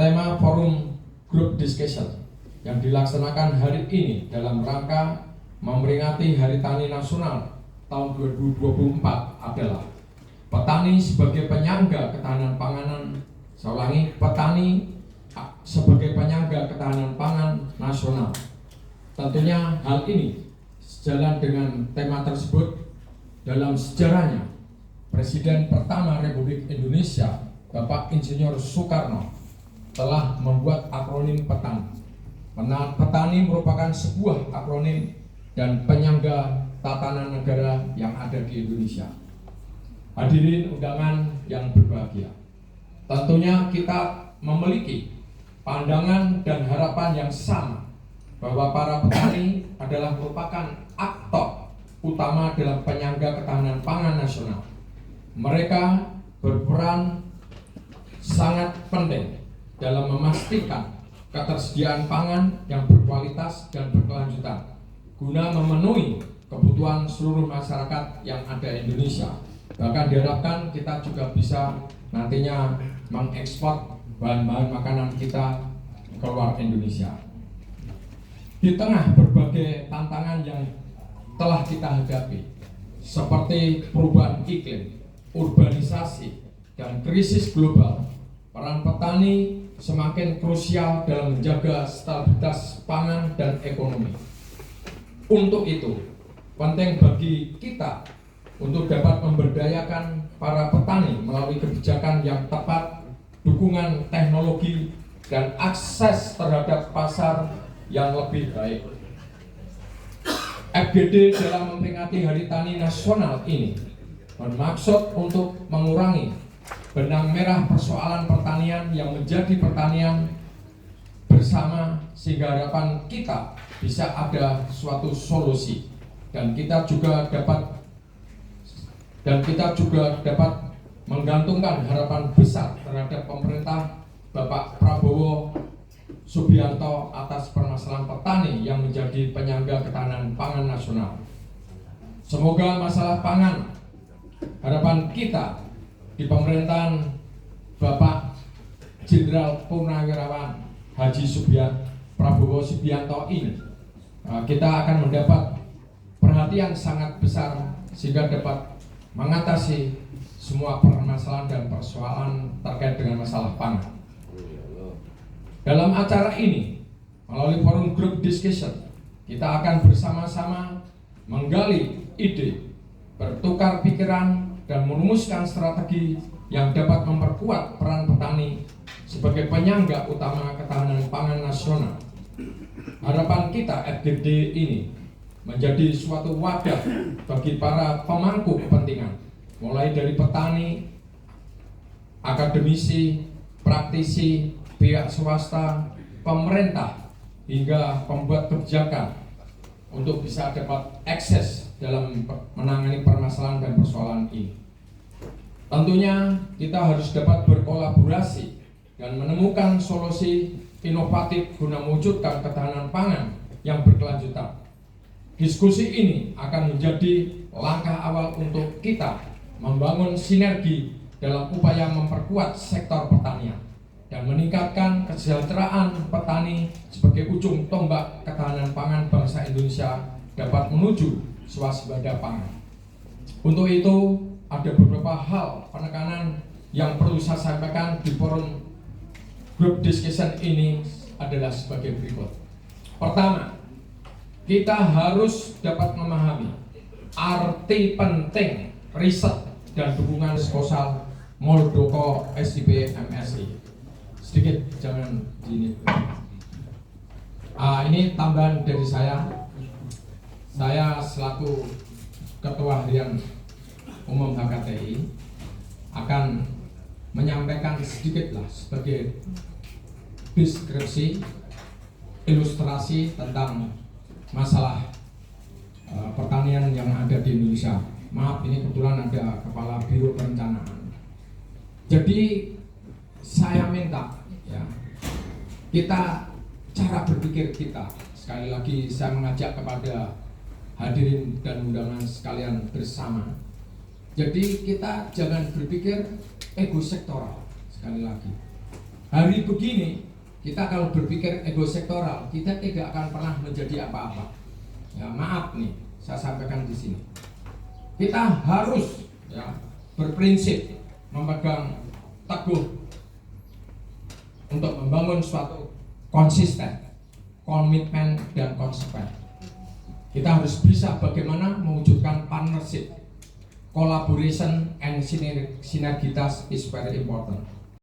tema forum group discussion yang dilaksanakan hari ini dalam rangka memperingati Hari Tani Nasional tahun 2024 adalah petani sebagai penyangga ketahanan pangan. Saya ulangi, petani sebagai penyangga ketahanan pangan nasional. Tentunya hal ini sejalan dengan tema tersebut. Dalam sejarahnya, Presiden pertama Republik Indonesia, Bapak Insinyur Soekarno, telah membuat akronim petani. Petani merupakan sebuah akronim dan penyangga tatanan negara yang ada di Indonesia. Hadirin undangan yang berbahagia, tentunya kita memiliki pandangan dan harapan yang sama bahwa para petani adalah merupakan aktor utama dalam penyangga ketahanan pangan nasional. Mereka berperan sangat penting dalam memastikan ketersediaan pangan yang berkualitas dan berkelanjutan guna memenuhi kebutuhan seluruh masyarakat yang ada di Indonesia. Bahkan diharapkan kita juga bisa nantinya mengekspor bahan-bahan makanan kita keluar Indonesia. Di tengah berbagai tantangan yang telah kita hadapi, seperti perubahan iklim, urbanisasi, dan krisis global, peran petani semakin krusial dalam menjaga stabilitas pangan dan ekonomi. Untuk itu, penting bagi kita untuk dapat memberdayakan para petani melalui kebijakan yang tepat, dukungan teknologi, dan akses terhadap pasar yang lebih baik. FGD dalam memperingati Hari Tani Nasional ini bermaksud untuk mengurangi benang merah persoalan pertanian yang menjadi pertanian bersama, sehingga harapan kita bisa ada suatu solusi dan kita juga dapat menggantungkan harapan besar terhadap pemerintah Bapak Prabowo Subianto atas permasalahan petani yang menjadi penyangga ketahanan pangan nasional. Semoga masalah pangan, harapan kita di pemerintahan Bapak Jenderal Purnawirawan Haji Prabowo Subianto ini, kita akan mendapat perhatian sangat besar sehingga dapat mengatasi semua permasalahan dan persoalan terkait dengan masalah pangan. Dalam acara ini, melalui forum group discussion, kita akan bersama-sama menggali ide, bertukar pikiran, dan merumuskan strategi yang dapat memperkuat peran petani sebagai penyangga utama ketahanan pangan nasional. Harapan kita FGD ini menjadi suatu wadah bagi para pemangku kepentingan, mulai dari petani, akademisi, praktisi, pihak swasta, pemerintah, hingga pembuat kebijakan untuk bisa dapat akses dalam menangani permasalahan dan persoalan ini. Tentunya kita harus dapat berkolaborasi dan menemukan solusi inovatif guna mewujudkan ketahanan pangan yang berkelanjutan. Diskusi ini akan menjadi langkah awal untuk kita membangun sinergi dalam upaya memperkuat sektor pertanian dan meningkatkan kesejahteraan petani sebagai ujung tombak ketahanan pangan bangsa Indonesia dapat menuju swasembada pangan. Untuk itu, ada beberapa hal penekanan yang perlu saya sampaikan di forum group discussion ini adalah sebagai berikut. Pertama, kita harus dapat memahami arti penting riset dan dukungan Skosal Muldoko SIP MSI. Sedikit, jangan gini. Ini tambahan dari saya. Saya selaku Ketua Harian Umum HKTI akan menyampaikan sedikitlah sebagai deskripsi, ilustrasi tentang masalah pertanian yang ada di Indonesia. Maaf, ini kebetulan ada Kepala Biro Perencanaan. Jadi saya minta ya, kita cara berpikir kita, sekali lagi saya mengajak kepada hadirin dan undangan sekalian bersama. Jadi kita jangan berpikir ego sektoral, sekali lagi. hari begini kita kalau berpikir ego sektoral, kita tidak akan pernah menjadi apa-apa. Ya, maaf nih, saya sampaikan di sini. Kita harus ya berprinsip, memegang teguh untuk membangun suatu konsisten, komitmen dan konsekuen. Kita harus bisa bagaimana mewujudkan partnership, collaboration and synergitas is very important.